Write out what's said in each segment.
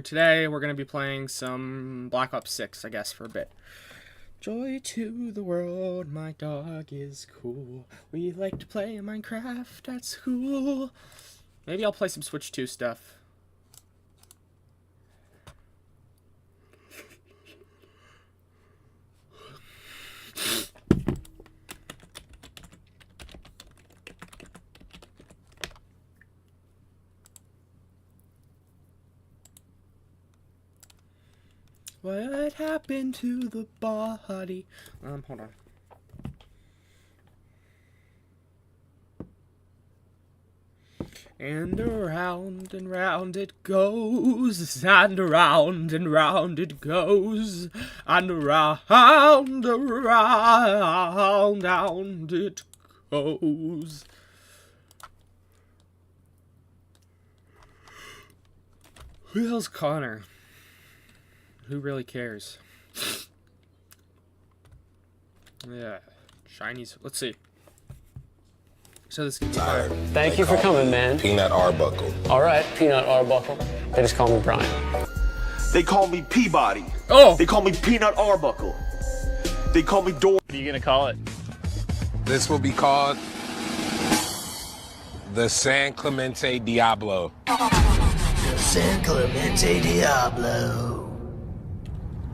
Today we're going to be playing some Black Ops 6, I guess, for a bit. Joy to the world, my dog is cool. We like to play Minecraft at school. Maybe I'll play some Switch 2 stuff. What happened to the body? Hold on. And round it goes, and round it goes, and round it goes. Who the hell's Connor? Who really cares? Yeah, shinies. Let's see. So this can be fire. Thank you for coming, man. Peanut Arbuckle. All right, Peanut Arbuckle. They just call me Brian. They call me Peabody. Oh! They call me Peanut Arbuckle. They call me Door. What are you gonna call it? This will be called the San Clemente Diablo. San Clemente Diablo.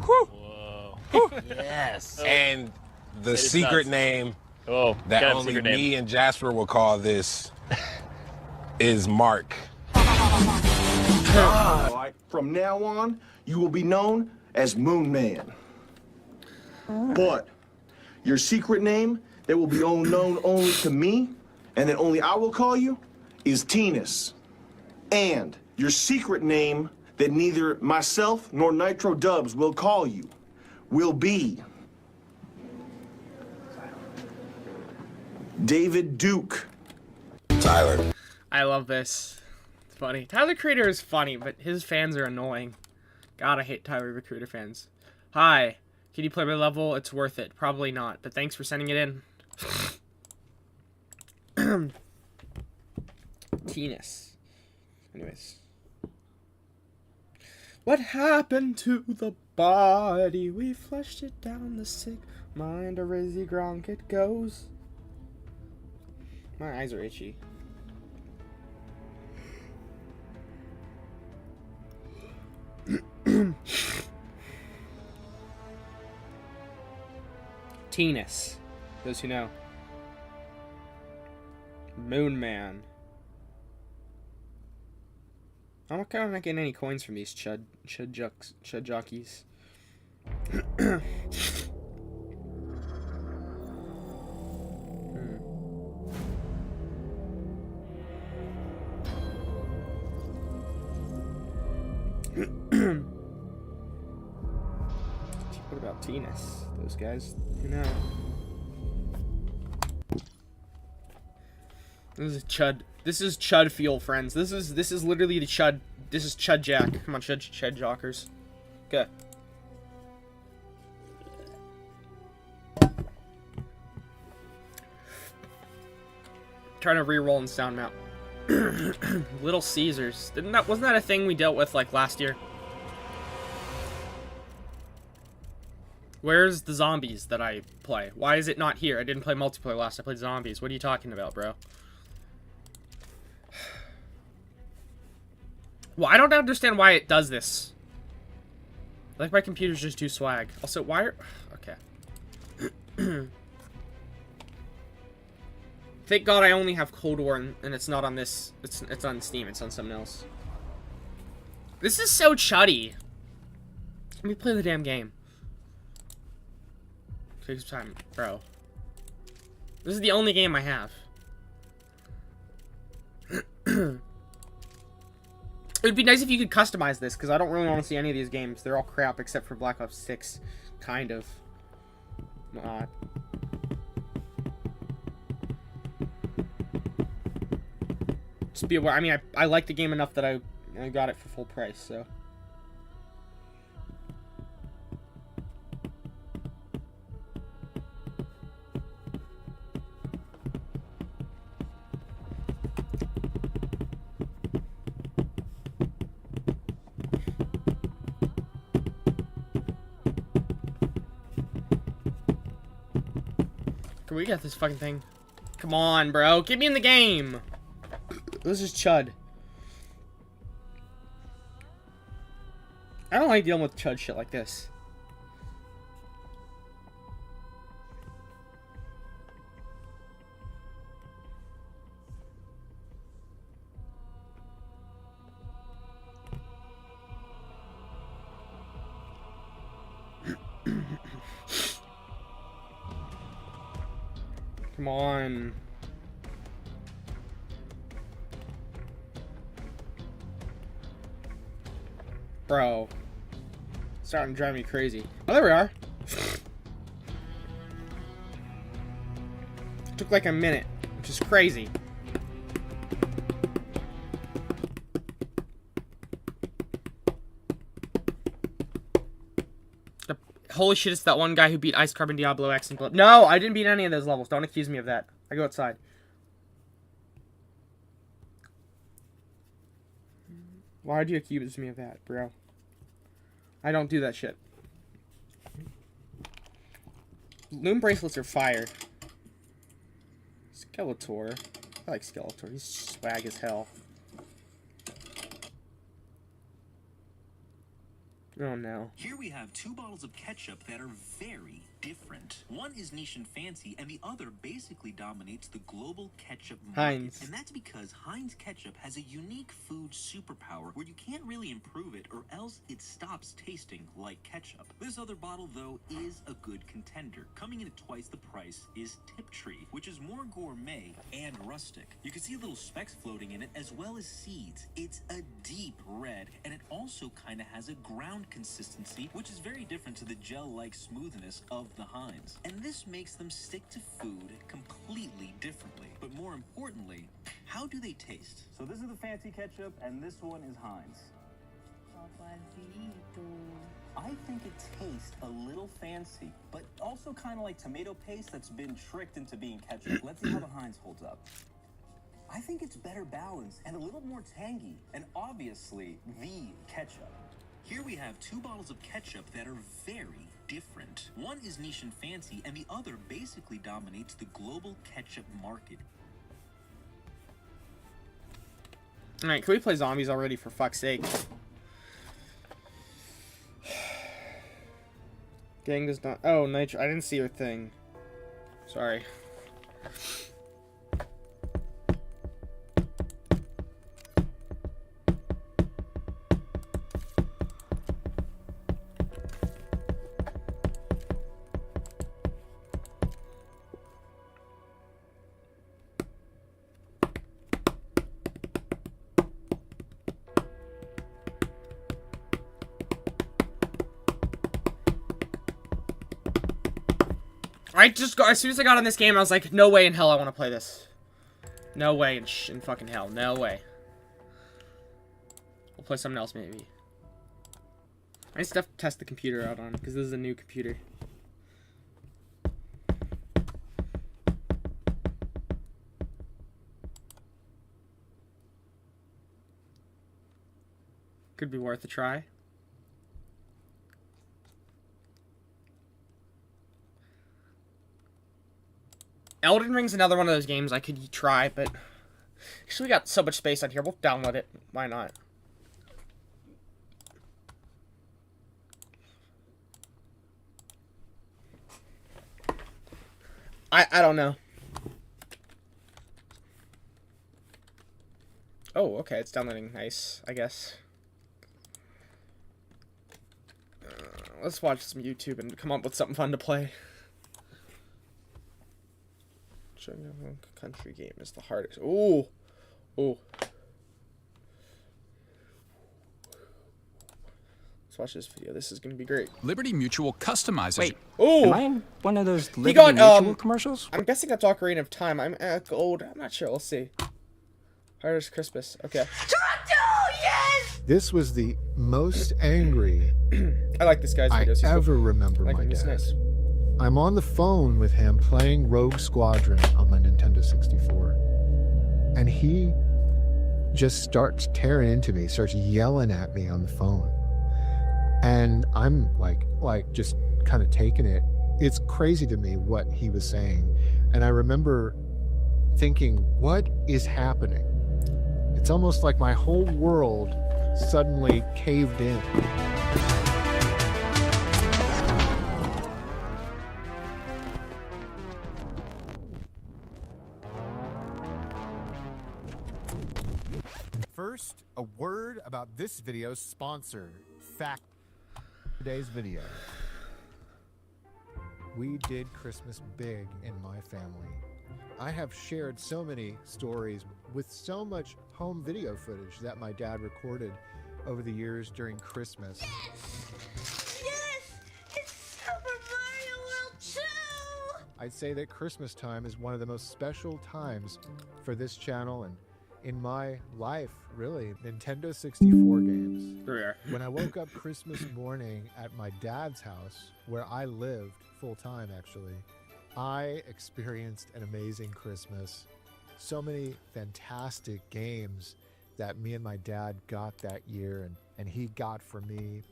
Whoa. Yes. And the secret nuts. name Oh, that got a only secret me name. and Jasper will call this is Mark. All right, from now on, you will be known as Moon Man. But your secret name that will be known only to me, and that only I will call you, is Tennis. And your secret name that neither myself nor Nitro Dubs will call you will be David Duke. Tyler. I love this. It's funny. Tyler the Creator is funny, but his fans are annoying. God, I hate Tyler the Creator fans. Hi. Can you play my level? It's worth it. Probably not, but thanks for sending it in. Tennis. Anyways. What happened to the body? We flushed it down the sick mind. A Rizzy Gronk it goes. My eyes are itchy. Tennis. Those who know. Moon Man. I'm kind of not getting any coins from these chud jockeys. What about Venus? Those guys, you know. This is Chud. This is Chud fuel, friends. This is literally the Chud. This is Chud Jack. Come on, Chud Jockers. Okay. Trying to re-roll and sound map. Little Caesars. Wasn't that a thing we dealt with like last year? Where's the zombies that I play? Why is it not here? I didn't play multiplayer last. I played zombies. What are you talking about, bro? Well, I don't understand why it does this. Like, my computer's just too swag. Also, why are... Okay. Thank God I only have Cold War and it's not on this. It's on Steam. It's on something else. This is so chuddy. Let me play the damn game. Take some time, bro. This is the only game I have. It would be nice if you could customize this, because I don't really want to see any of these games. They're all crap except for Black Ops 6. Kind of. Not. Just be aware. I mean, I like the game enough that I got it for full price, so. Can we get this fucking thing? Come on, bro. Get me in the game. This is Chud. I don't like dealing with Chud shit like this. Come on. Bro. Starting to drive me crazy. Oh, there we are. Took like a minute, which is crazy. Holy shit, it's that one guy who beat Ice Carbon Diablo X and Blood. No, I didn't beat any of those levels. Don't accuse me of that. I go outside. Why'd you accuse me of that, bro? I don't do that shit. Loom bracelets are fire. Skeletor. I like Skeletor. He's swag as hell. Oh no. Here we have 2 bottles of ketchup that are very different. One is niche and fancy, and the other basically dominates the global ketchup market. Heinz. And that's because Heinz ketchup has a unique food superpower where you can't really improve it or else it stops tasting like ketchup. This other bottle, though, is a good contender. Coming in at twice the price is Tiptree, which is more gourmet and rustic. You can see little specks floating in it as well as seeds. It's a deep red, and it also kind of has a ground consistency, which is very different to the gel-like smoothness of the Heinz. And this makes them stick to food completely differently. But more importantly, how do they taste? So this is the fancy ketchup, and this one is Heinz. I think it tastes a little fancy, but also kind of like tomato paste that's been tricked into being ketchup. Let's see how the Heinz holds up. I think it's better balanced and a little more tangy, and obviously the ketchup. Here we have 2 bottles of ketchup that are very different. One is niche and fancy, and the other basically dominates the global ketchup market. Alright, can we play zombies already, for fuck's sake? Gang does not... Oh, Nitro. I didn't see your thing. Sorry. As soon as I got on this game, I was like, no way in hell I want to play this. No way in fucking hell. No way. We'll play something else, maybe. I just have to test the computer out on, because this is a new computer. Could be worth a try. Elden Ring's another one of those games I could try, but actually we got so much space on here. We'll download it. Why not? I don't know. Oh, okay. It's downloading. Nice, I guess. Let's watch some YouTube and come up with something fun to play. Country game is the hardest. Ooh. Ooh. Let's watch this video. This is going to be great. Liberty Mutual customizes. Wait. Ooh. Am I in one of those Liberty got, Mutual commercials? I'm guessing that's Ocarina of Time. I'm at gold. I'm not sure. We'll see. Hardest Christmas. Okay. This was the most angry I like this guy's I videos. He's ever cool. remember I like my him. He's dad. nice. I'm on the phone with him playing Rogue Squadron on my Nintendo 64. And he just starts tearing into me, starts yelling at me on the phone. And I'm like just kind of taking it. It's crazy to me what he was saying. And I remember thinking, what is happening? It's almost like my whole world suddenly caved in. First, a word about this video's sponsor, Fact. Today's video. We did Christmas big in my family. I have shared so many stories with so much home video footage that my dad recorded over the years during Christmas. Yes! It's Super Mario World 2! I'd say that Christmas time is one of the most special times for this channel and in my life, really. Nintendo 64 games. Rare. When I woke up Christmas morning at my dad's house, where I lived full time actually, I experienced an amazing Christmas. So many fantastic games that me and my dad got that year and he got for me.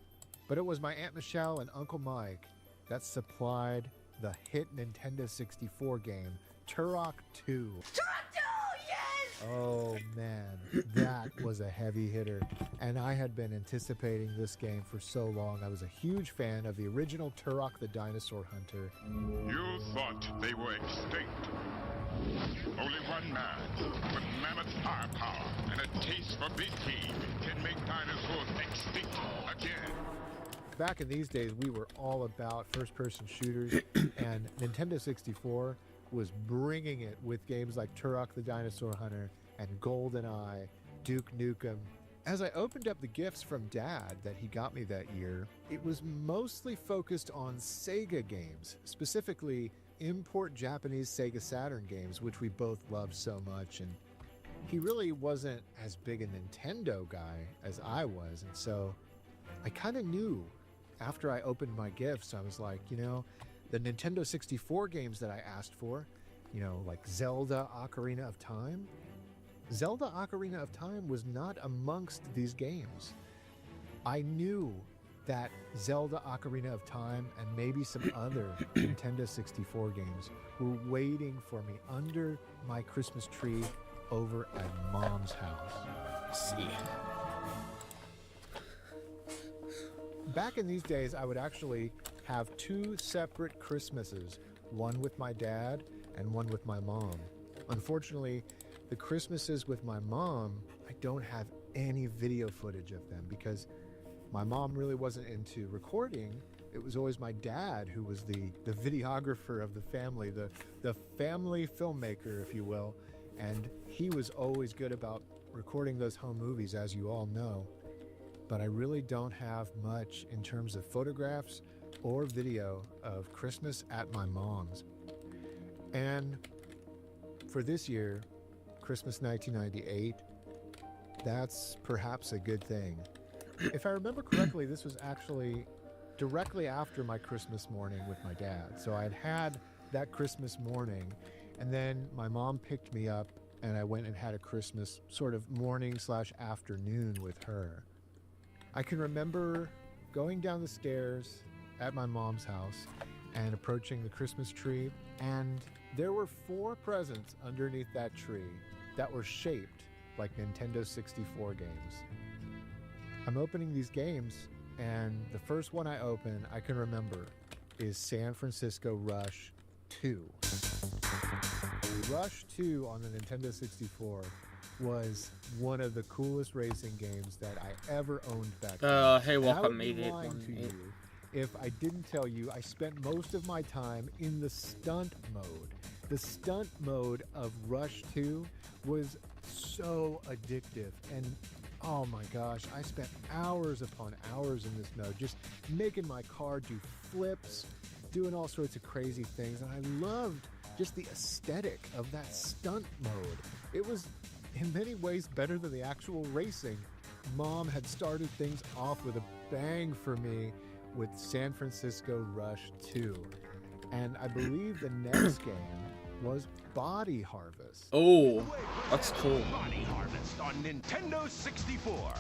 But it was my Aunt Michelle and Uncle Mike that supplied the hit Nintendo 64 game, Turok 2. Turok 2, yes! Oh man, that was a heavy hitter. And I had been anticipating this game for so long. I was a huge fan of the original Turok the Dinosaur Hunter. You thought they were extinct. Only one man with mammoth firepower and a taste for BT can make dinosaurs extinct again. Back in these days, we were all about first-person shooters, and Nintendo 64 was bringing it with games like Turok the Dinosaur Hunter and GoldenEye, Duke Nukem. As I opened up the gifts from Dad that he got me that year, it was mostly focused on Sega games, specifically import Japanese Sega Saturn games, which we both loved so much. And he really wasn't as big a Nintendo guy as I was, and so I kind of knew after I opened my gifts, I was like, you know, the Nintendo 64 games that I asked for, you know, like Zelda Ocarina of Time. Zelda Ocarina of Time was not amongst these games. I knew that Zelda Ocarina of Time and maybe some other Nintendo 64 games were waiting for me under my Christmas tree over at Mom's house. Let's see. Back in these days, I would actually have two separate Christmases, one with my dad and one with my mom. Unfortunately, the Christmases with my mom, I don't have any video footage of them because my mom really wasn't into recording. It was always my dad who was the videographer of the family, the family filmmaker, if you will. And he was always good about recording those home movies, as you all know. But I really don't have much in terms of photographs or video of Christmas at my mom's. And for this year, Christmas 1998, that's perhaps a good thing. If I remember correctly, this was actually directly after my Christmas morning with my dad. So I'd had that Christmas morning, and then my mom picked me up, and I went and had a Christmas sort of morning/afternoon with her. I can remember going down the stairs at my mom's house and approaching the Christmas tree, and there were 4 presents underneath that tree that were shaped like Nintendo 64 games. I'm opening these games, and the first one I open, I can remember, is San Francisco Rush 2. Rush 2 on the Nintendo 64 was one of the coolest racing games that I ever owned back then. Hey, And I welcome, would be 88. lying to you if I didn't tell you I spent most of my time in the stunt mode. The stunt mode of Rush 2 was so addictive, and oh my gosh, I spent hours upon hours in this mode, just making my car do flips, doing all sorts of crazy things, and I loved just the aesthetic of that stunt mode. It was in many ways better than the actual racing. Mom had started things off with a bang for me with San Francisco Rush 2. And I believe the next game was Body Harvest. Oh, that's cool. Body Harvest on Nintendo 64.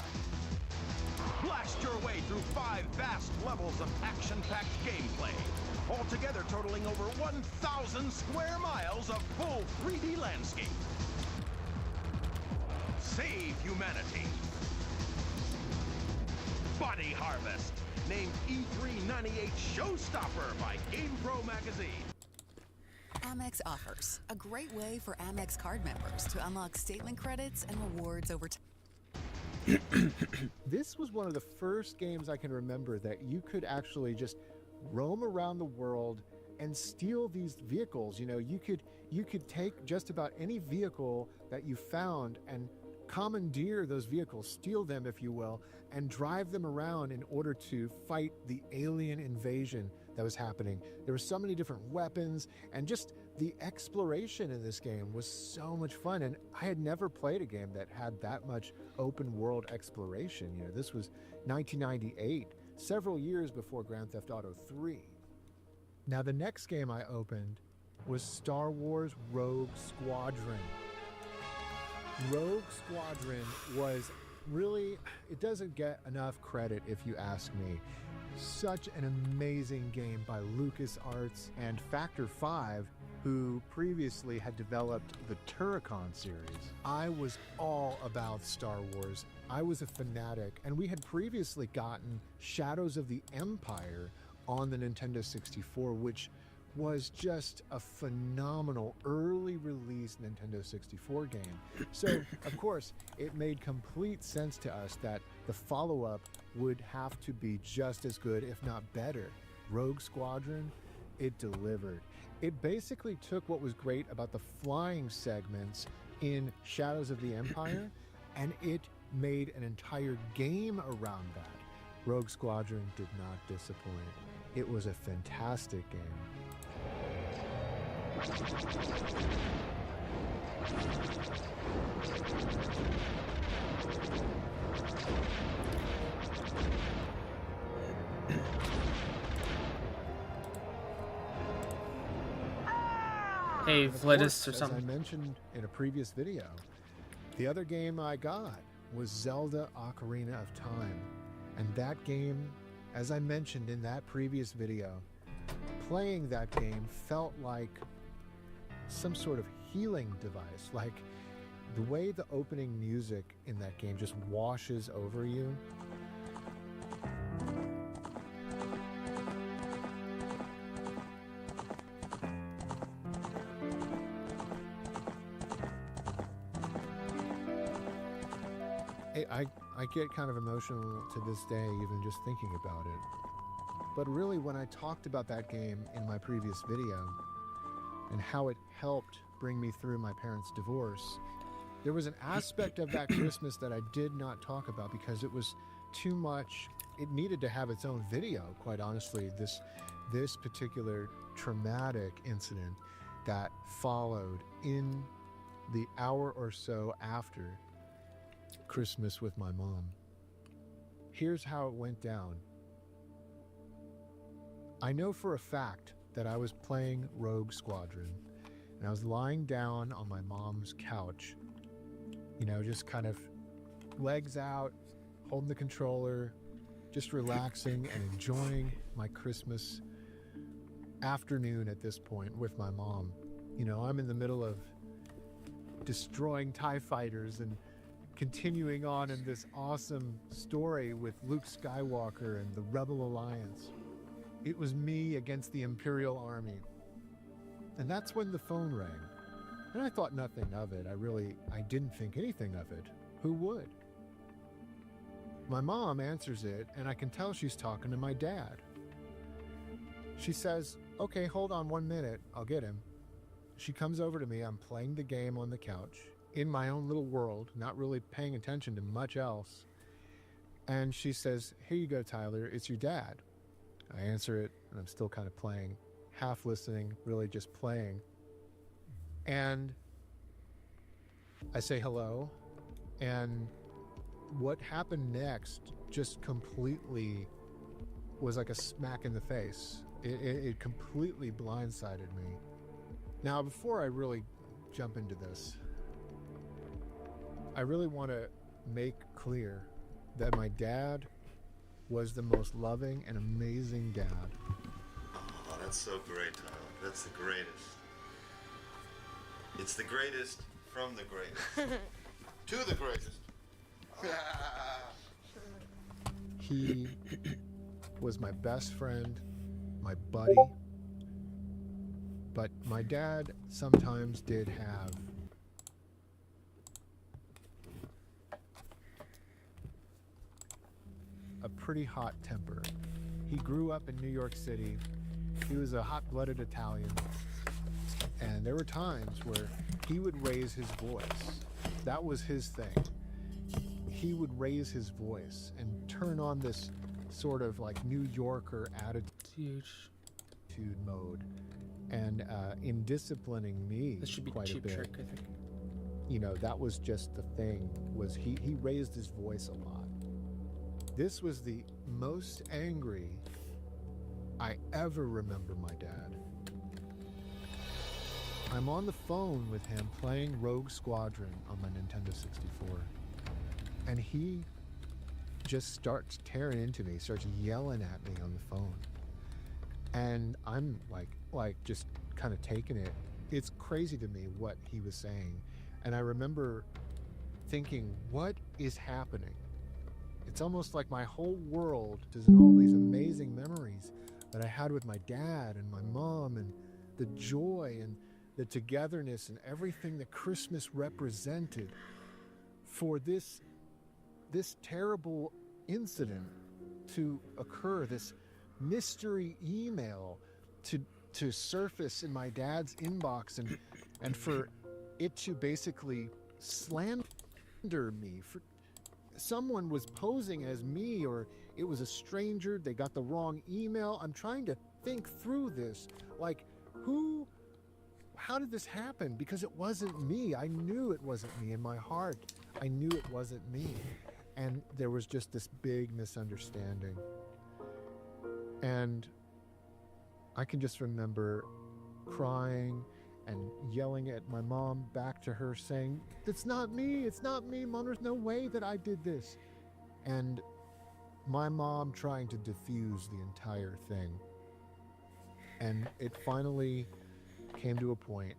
Blast your way through 5 vast levels of action-packed gameplay, altogether totaling over 1,000 square miles of full 3D landscape. Save humanity. Body Harvest, named E398 Showstopper by GamePro magazine. Amex offers a great way for Amex card members to unlock statement credits and rewards over time. This was one of the first games I can remember that you could actually just roam around the world and steal these vehicles. You know, you could take just about any vehicle that you found and commandeer those vehicles, steal them, if you will, and drive them around in order to fight the alien invasion that was happening. There were so many different weapons, and just the exploration in this game was so much fun. And I had never played a game that had that much open world exploration. You know, this was 1998, several years before Grand Theft Auto 3. Now, the next game I opened was Star Wars Rogue Squadron. Rogue Squadron was really, it doesn't get enough credit if you ask me. Such an amazing game by LucasArts and Factor 5, who previously had developed the Turrican series. I was all about Star Wars. I was a fanatic, and we had previously gotten Shadows of the Empire on the Nintendo 64, which was just a phenomenal early release Nintendo 64 game. So, of course, it made complete sense to us that the follow-up would have to be just as good, if not better. Rogue Squadron, it delivered. It basically took what was great about the flying segments in Shadows of the Empire, and it made an entire game around that. Rogue Squadron did not disappoint. It was a fantastic game. Hey, And of Vladis course, or as something. I mentioned in a previous video, the other game I got was Zelda Ocarina of Time. And that game, as I mentioned in that previous video, playing that game felt like some sort of healing device. Like the way the opening music in that game just washes over you. I get kind of emotional to this day even just thinking about it. But really, when I talked about that game in my previous video and how it helped bring me through my parents' divorce, there was an aspect of that Christmas that I did not talk about because it was too much. It needed to have its own video, quite honestly. This particular traumatic incident that followed in the hour or so after Christmas with my mom. Here's how it went down. I know for a fact that I was playing Rogue Squadron, and I was lying down on my mom's couch, you know, just kind of legs out, holding the controller, just relaxing and enjoying my Christmas afternoon at this point with my mom. You know, I'm in the middle of destroying TIE fighters and continuing on in this awesome story with Luke Skywalker and the Rebel Alliance. It was me against the Imperial Army. And that's when the phone rang. And I thought nothing of it. I didn't think anything of it. Who would? My mom answers it, and I can tell she's talking to my dad. She says, "Okay, hold on 1 minute. I'll get him." She comes over to me. I'm playing the game on the couch in my own little world, not really paying attention to much else. And she says, "Here you go, Tyler. It's your dad." I answer it, and I'm still kind of playing, half listening, really just playing. And I say hello, and what happened next just completely was like a smack in the face. It completely blindsided me. Now, before I really jump into this, I really want to make clear that my dad was the most loving and amazing dad. Oh, that's so great, Tyler. That's the greatest. It's the greatest from the greatest. To the greatest. He was my best friend, my buddy. But my dad sometimes did have a pretty hot temper. He grew up in New York City. He was a hot-blooded Italian. And there were times where he would raise his voice. That was his thing. He would raise his voice and turn on this sort of like New Yorker attitude mode. And in disciplining me This should be quite a Cheap bit, Trick, I think. you know, that was just the thing, was he raised his voice a lot. This was the most angry I ever remember my dad. I'm on the phone with him playing Rogue Squadron on my Nintendo 64. And he just starts tearing into me, starts yelling at me on the phone. And I'm like just kind of taking it. It's crazy to me what he was saying. And I remember thinking, what is happening? It's almost like my whole world is in all these amazing memories that I had with my dad and my mom, and the joy and the togetherness and everything that Christmas represented, for this terrible incident to occur, this mystery email to surface in my dad's inbox, and for it to basically slander me. For someone was posing as me, or it was a stranger, they got the wrong email. I'm trying to think through this, like, how did this happen? Because it wasn't me. I knew it wasn't me in my heart. I knew it wasn't me. And there was just this big misunderstanding. And I can just remember crying and yelling at my mom back to her, saying, it's not me, Mom, there's no way that I did this. And my mom trying to diffuse the entire thing. And it finally came to a point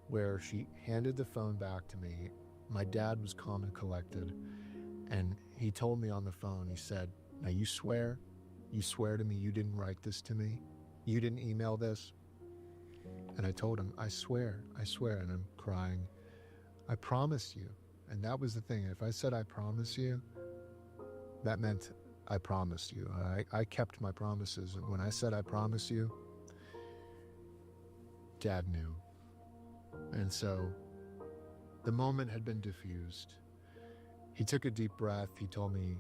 where she handed the phone back to me. My dad was calm and collected, and he told me on the phone, he said, now you swear to me you didn't write this to me? You didn't email this? And I told him, I swear, and I'm crying. I promise you. And that was the thing. If I said I promise you, that meant I promised you. I kept my promises. And when I said I promise you, Dad knew. And so the moment had been diffused. He took a deep breath. He told me,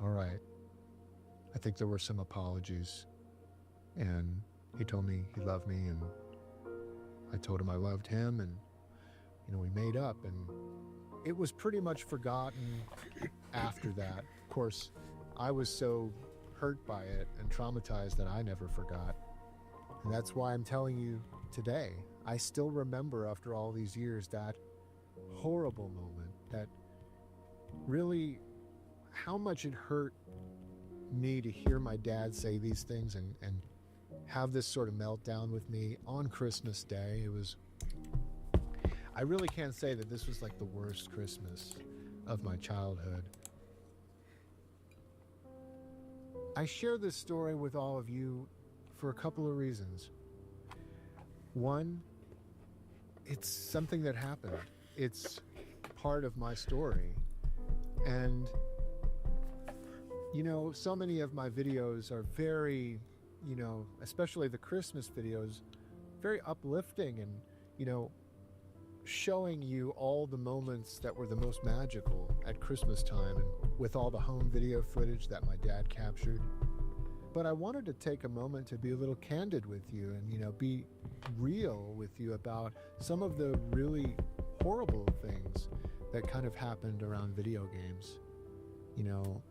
all right, I think there were some apologies. And he told me he loved me, and I told him I loved him, and, you know, we made up, and it was pretty much forgotten after that. Of course, I was so hurt by it and traumatized that I never forgot. And that's why I'm telling you today, I still remember after all these years that horrible moment, that really how much it hurt me to hear my dad say these things and have this sort of meltdown with me on Christmas Day. It was, I really can't say that this was like the worst Christmas of my childhood. I share this story with all of you for a couple of reasons. One, it's something that happened. It's part of my story. And, you know, so many of my videos are very, you know, especially the Christmas videos, very uplifting and, you know, showing you all the moments that were the most magical at Christmas time, and with all the home video footage that my dad captured. But I wanted to take a moment to be a little candid with you and, you know, be real with you about some of the really horrible things that kind of happened around video games. You know,